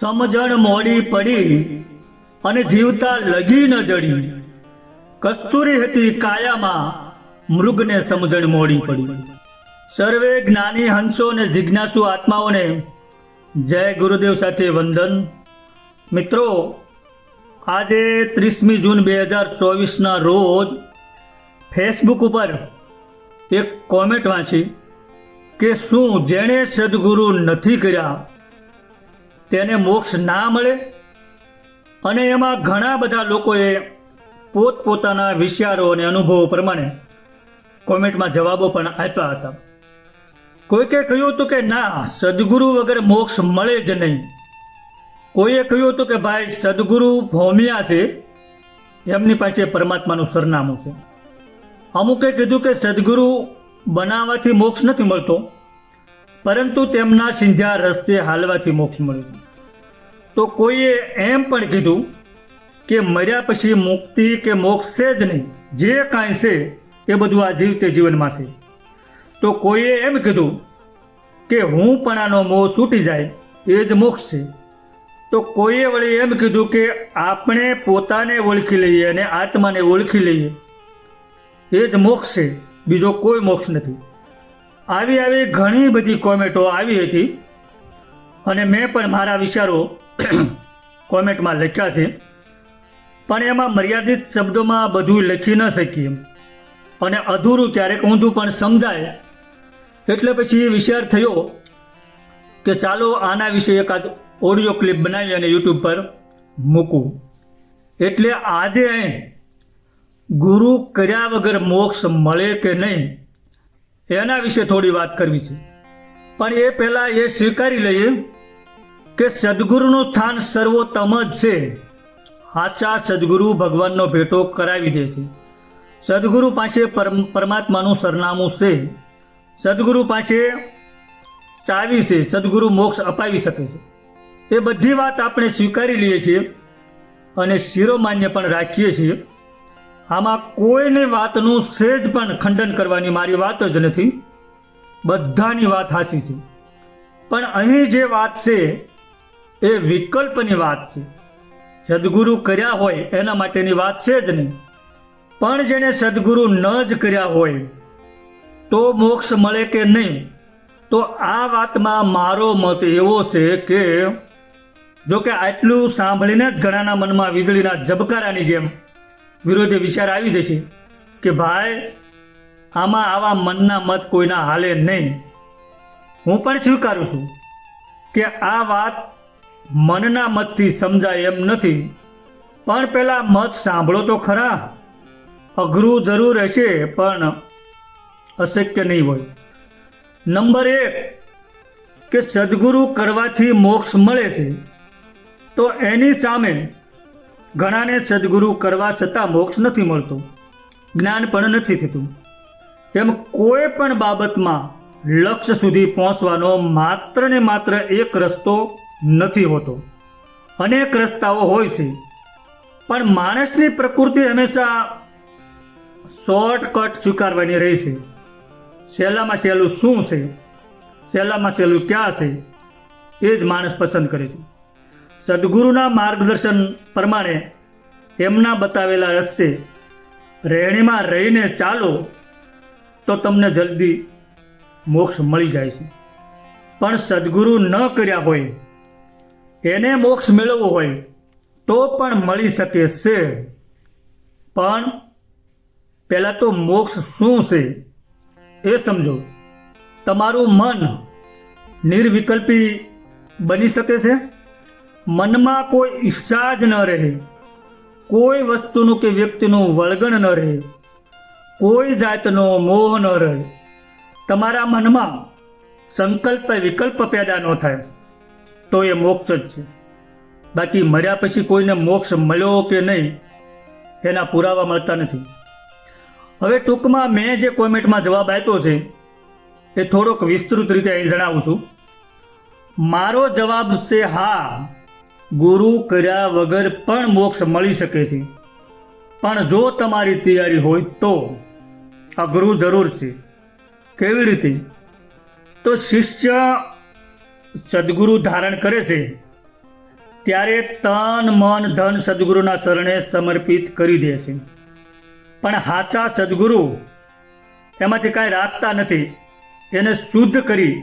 સમજણ મોડી પડી અને જીવતા લગી ન જડી. કસ્તુરી હતી કાયામાં, મૃગને સમજણ મોડી પડી. સર્વે જ્ઞાની હંસો અને જિજ્ઞાસુ આત્માઓને જય ગુરુદેવ સાથે વંદન. મિત્રો, આજે 30મી જૂન 2024ના રોજ ફેસબુક ઉપર એક કોમેન્ટ વાંચી કે શું જેણે સદગુરુ નથી કર્યા તેને મોક્ષ ના મળે? અને એમાં ઘણા બધા લોકોએ પોતપોતાના વિચારો અને અનુભવો પ્રમાણે કોમેન્ટમાં જવાબો પણ આપ્યા હતા. કોઈકે કહ્યું હતું કે ના, સદગુરુ વગર મોક્ષ મળે જ નહીં. કોઈએ કહ્યું હતું કે ભાઈ સદગુરુ ભૌમિયા છે, એમની પાસે પરમાત્માનું સરનામું છે. અમુકે કીધું કે સદગુરુ બનાવવાથી મોક્ષ નથી મળતો, પરંતુ તેમના સિંધ્યા રસ્તે હાલવાથી મોક્ષ મળે છે. તો કોઈએ એમ પણ કીધું કે મર્યા પછી મુક્તિ કે મોક્ષ છે જ નહીં, જે કાંઈ છે એ બધું આ જીવતે જીવનમાં છે. તો કોઈએ એમ કીધું કે હું પણાનો મોહ છૂટી જાય એ જ મોક્ષ છે. તો કોઈએ વળી એમ કીધું કે આપણે પોતાને ઓળખી લઈએ અને આત્માને ઓળખી લઈએ એ જ મોક્ષ છે, બીજો કોઈ મોક્ષ નથી. આવી ઘણી બધી કોમેન્ટો આવી હતી અને મેં પણ મારા વિચારો કોમેન્ટમાં લખ્યા છે, પણ એમાં મર્યાદિત શબ્દોમાં બધું લખી ન શકીએ અને અધૂરું ક્યારેક ઊંધું પણ સમજાય. એટલે પછી વિચાર થયો કે ચાલો આના વિશે એકાદ ઓડિયો ક્લિપ બનાવી અને યુટ્યુબ પર મૂકું. એટલે આજે ગુરુ કર્યા વગર મોક્ષ મળે કે નહીં એના વિશે થોડી વાત કરવી છે. પણ એ પહેલાં એ સ્વીકારી લઈએ કે સદગુરુનું સ્થાન સર્વોત્તમ જ છે. હાચા સદગુરુ ભગવાનનો ભેટો કરાવી દે છે. સદગુરુ પાસે પરમાત્માનું સરનામું છે. સદગુરુ પાસે ચાવી છે. સદગુરુ મોક્ષ અપાવી શકે છે. એ બધી વાત આપણે સ્વીકારી લઈએ છીએ અને શિરોમાન્ય પણ રાખીએ છીએ. આમાં કોઈની વાતનું સહેજ પણ ખંડન કરવાની મારી વાત જ નથી. બધાની વાત સાચી છે. પણ અહીં જે વાત છે એ વિકલ્પની વાત છે. સદગુરુ કર્યા હોય એના માટેની વાત છે જ નહીં. પણ જેને સદગુરુ ન જ કર્યા હોય તો મોક્ષ મળે કે નહીં, તો આ વાતમાં મારો મત એવો છે કે જો કે આટલું સાંભળીને જ ઘણાના મનમાં વીજળીના ઝબકારાની જેમ વિરોધી વિચાર આવી જશે કે ભાઈ આમાં આવા મનના મત કોઈના હાલે નહીં. હું પણ સ્વીકારું છું કે આ વાત મનના મતથી સમજાય એમ નથી, પણ પહેલાં મત સાંભળો તો ખરા. અઘરું જરૂર હશે પણ અશક્ય નહીં હોય. નંબર 1 કે સદગુરુ કરવાથી મોક્ષ મળે છે, તો એની સામે ઘણાને સદગુરુ કરવા છતાં મોક્ષ નથી મળતો, જ્ઞાન પણ નથી થતું. એમ કોઈ પણ બાબતમાં લક્ષ્ય સુધી પહોંચવાનો માત્ર ને માત્ર એક રસ્તો નથી હોતો. અનેક રસ્તાઓ હોય છે, પણ માણસની પ્રકૃતિ હંમેશા શોર્ટકટ સ્વીકારવાની રહી છે. સહેલામાં સહેલું શું છે, સહેલામાં સહેલું ક્યાં છે, એ જ માણસ પસંદ કરે છે. સદગુરુના માર્ગદર્શન પ્રમાણે એમના બતાવેલા રસ્તે રહેણીમાં રહીને ચાલો તો તમને જલ્દી મોક્ષ મળી જાય છે. પણ સદગુરુ ન કર્યા હોય, એને મોક્ષ મેળવવો હોય તો પણ મળી શકે છે. પણ પહેલાં તો મોક્ષ શું છે એ સમજો. તમારું મન નિર્વિકલ્પી બની શકે છે. મનમાં કોઈ ઈચ્છા જ ન રહે, કોઈ વસ્તુનું કે વ્યક્તિનું વળગણ ન રહે, કોઈ જાતનો મોહ ન રહે. તમારા મનમાં સંકલ્પ વિકલ્પ પેદા ન થાય તો એ મોક્ષ જ છે. બાકી મર્યા પછી કોઈને મોક્ષ મળ્યો કે નહીં એના પુરાવા મળતા નથી. હવે ટૂંકમાં મેં જે કોમેન્ટમાં જવાબ આપ્યો છે એ થોડોક વિસ્તૃત રીતે અહીં જણાવું છું. મારો જવાબ છે હા, ગુરુ કર્યા વગર પણ મોક્ષ મળી શકે છે. પણ જો તમારી તૈયારી હોય તો. અઘરું જરૂર છે. કેવી રીતે? તો શિષ્ય સદગુરુ ધારણ કરે છે ત્યારે તન મન ધન સદગુરુના શરણે સમર્પિત કરી દે છે. પણ હાચા સદગુરુ એમાંથી કાંઈ રાખતા નથી. એને શુદ્ધ કરી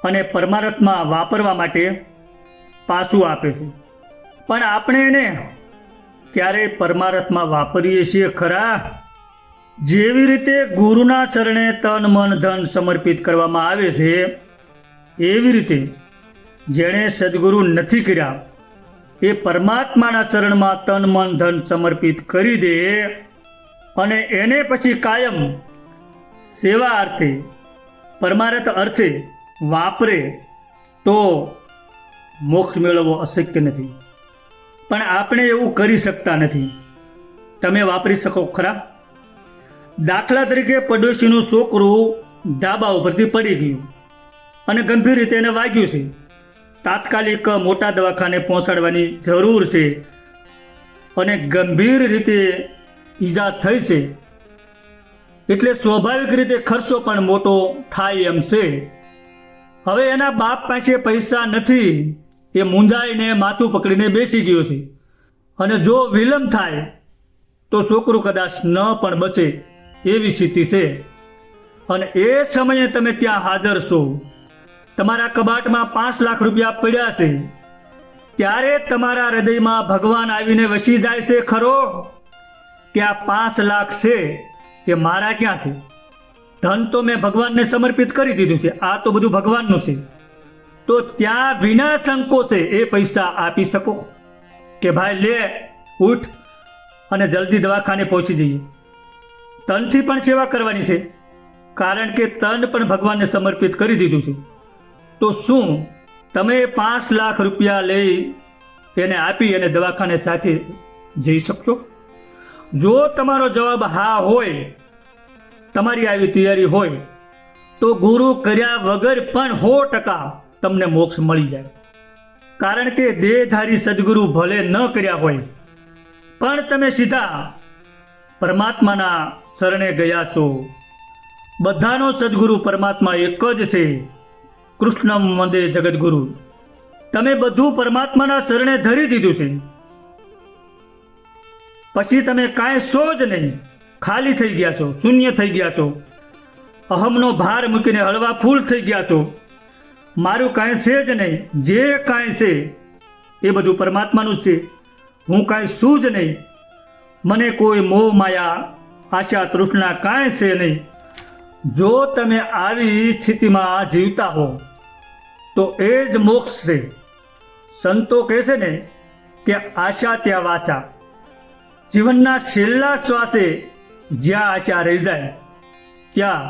અને પરમાર્થમાં વાપરવા માટે પાછું આપે છે. પણ આપણે એને ક્યારેય પરમાર્થમાં વાપરીએ છીએ ખરા? જેવી રીતે ગુરુના ચરણે તન મન ધન સમર્પિત કરવામાં આવે છે, એવી રીતે જેણે સદગુરુ નથી કર્યા એ પરમાત્માના ચરણમાં તન મન ધન સમર્પિત કરી દે અને એને પછી કાયમ સેવા અર્થે પરમાર્થ અર્થે વાપરે તો મોક્ષ મેળવવો અશક્ય નથી. પણ આપણે એવું કરી શકતા નથી. તમે વાપરી શકો ખરા? દાખલા તરીકે પડોશીનું છોકરું ધાબા ઉપરથી પડી ગયું અને ગંભીર રીતે એને વાગ્યું છે. તાત્કાલિક મોટા દવાખાને પહોંચાડવાની જરૂર છે અને ગંભીર રીતે ઈજા થઈ છે, એટલે સ્વાભાવિક રીતે ખર્ચો પણ મોટો થાય એમ છે. હવે એના બાપ પાસે પૈસા નથી. એ મૂંઝાઈને માથું પકડીને બેસી ગયો છે અને જો વિલંબ થાય તો છોકરું કદાચ ન પણ બચે એવી સ્થિતિ છે. અને એ સમયે તમે ત્યાં હાજર છો, તમારા કબાટમાં 5 લાખ રૂપિયા પડ્યા છે, ત્યારે તમારા હૃદયમાં ભગવાન આવીને વસી જાય છે ખરો કે આ 5 લાખ છે એ મારા ક્યાં છે? ધન તો મેં ભગવાનને સમર્પિત કરી દીધું છે, આ તો બધું ભગવાનનું છે. તો ત્યાં વિના સંકોચે એ પૈસા આપી શકો કે ભાઈ લે ઉઠ અને જલ્દી દવાખાને પહોંચી જઈએ? તનથી પણ સેવા કરવાની છે, કારણ કે તન પણ ભગવાનને સમર્પિત કરી દીધું છે. તો શું તમે 5 લાખ રૂપિયા લઈ એને આપી અને દવાખાને સાથે જઈ શકશો? જો તમારો જવાબ હા હોય, તમારી આવી તૈયારી હોય, તો ગુરુ કર્યા વગર પણ 100% તમને મોક્ષ મળી જાય. કારણ કે દેહધારી સદગુરુ ભલે ન કર્યા હોય, પણ તમે સીધા પરમાત્માના શરણે ગયા છો. બધાનો સદગુરુ પરમાત્મા એક જ છે. કૃષ્ણમ વંદે જગદગુરુ. તમે બધું પરમાત્માના શરણે ધરી દીધું છે. પછી તમે કાંઈ છો જ નહીં, ખાલી થઈ ગયા છો, શૂન્ય થઈ ગયા છો, અહમનો ભાર મૂકીને હળવા ફૂલ થઈ ગયા છો. મારું કાંઈ છે જ નહીં, જે કાંઈ છે એ બધું પરમાત્માનું જ છે. હું કાંઈ છું જ નહીં, મને કોઈ મોહ માયા આશા તૃષ્ણા કાંઈ છે નહીં. જો તમે આવી સ્થિતિમાં જીવતા હો તો એ જ મોક્ષ છે. સંતો કહે છે ને કે આશા ત્યાં વાચા. જીવનના છેલ્લા શ્વાસે જ્યાં આશા રહી જાય ત્યાં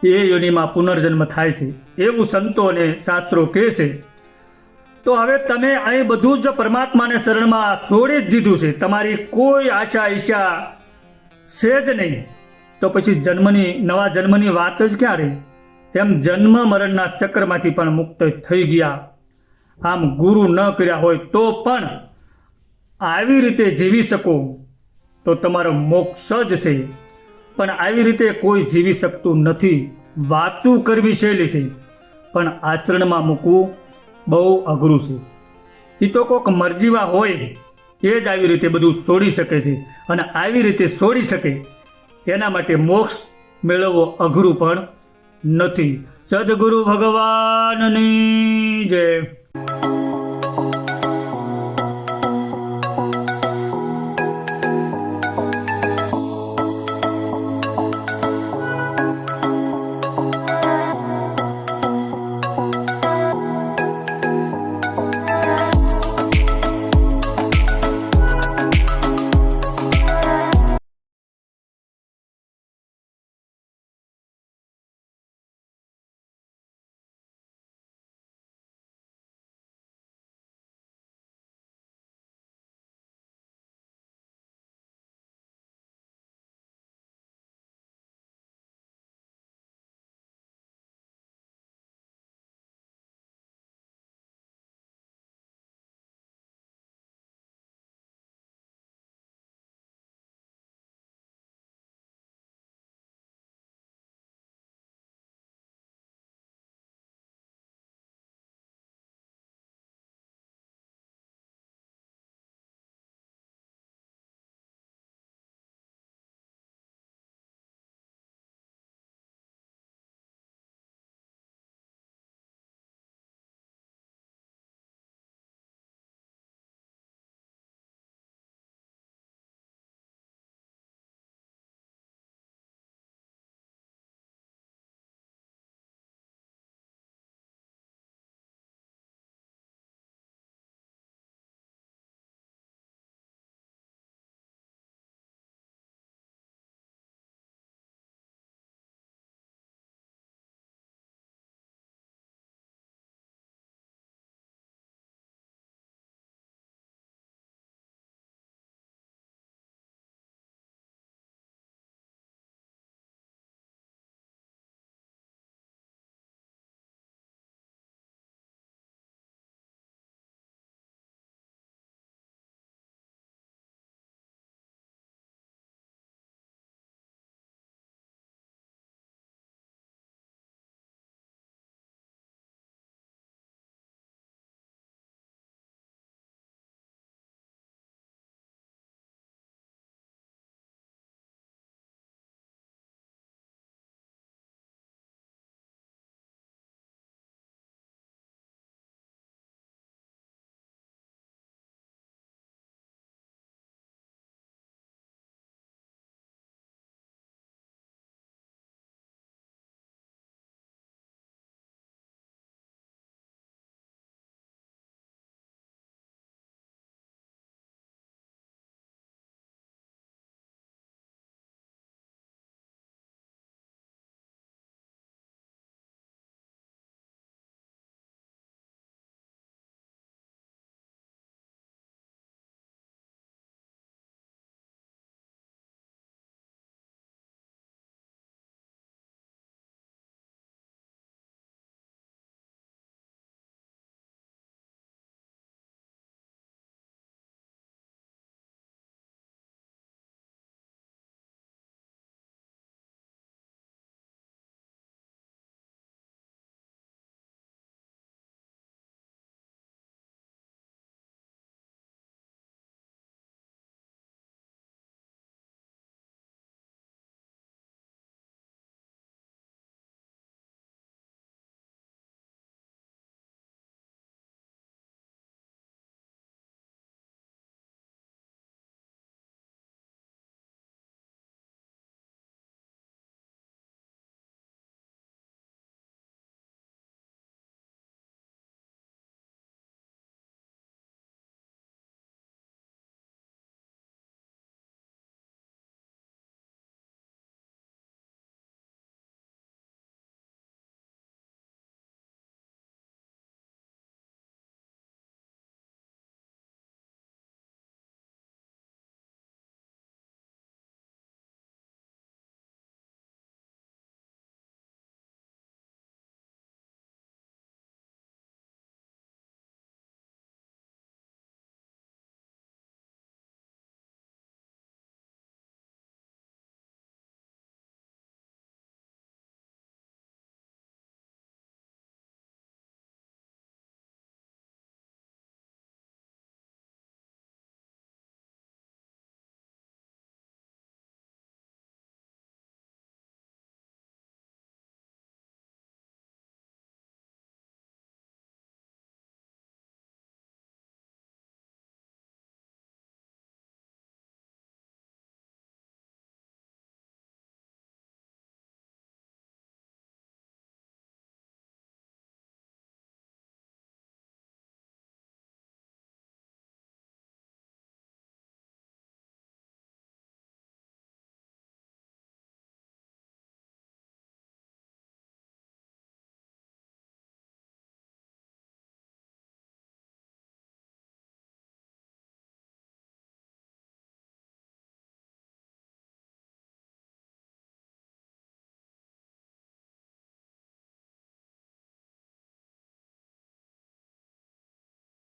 એ યોનિમાં પુનર્જન્મ થાય છે, એવું સંતો અને શાસ્ત્રો કહે છે. તો હવે તમે અહીં બધું જ પરમાત્માને શરણમાં છોડી જ દીધું છે, તમારી કોઈ આશા ઈચ્છા છે જ નહીં, તો પછી નવા જન્મની વાત જ ક્યાં રહી? એમ જન્મ મરણના ચક્રમાંથી પણ મુક્ત થઈ ગયા. આમ ગુરુ ન કર્યા હોય તો પણ આવી રીતે જીવી શકો તો તમારો મોક્ષ જ છે. પણ આવી રીતે કોઈ જીવી શકતું નથી. વાતું કરવી સહેલી છે, પણ આચરણમાં મૂકવું બહુ અઘરું છે. એ તો કોઈક મરજીવા હોય એ જ આવી રીતે બધું છોડી શકે છે, અને આવી રીતે છોડી શકે એના માટે મોક્ષ મેળવવો અઘરું પણ નથી. સદગુરુ ભગવાનની જય.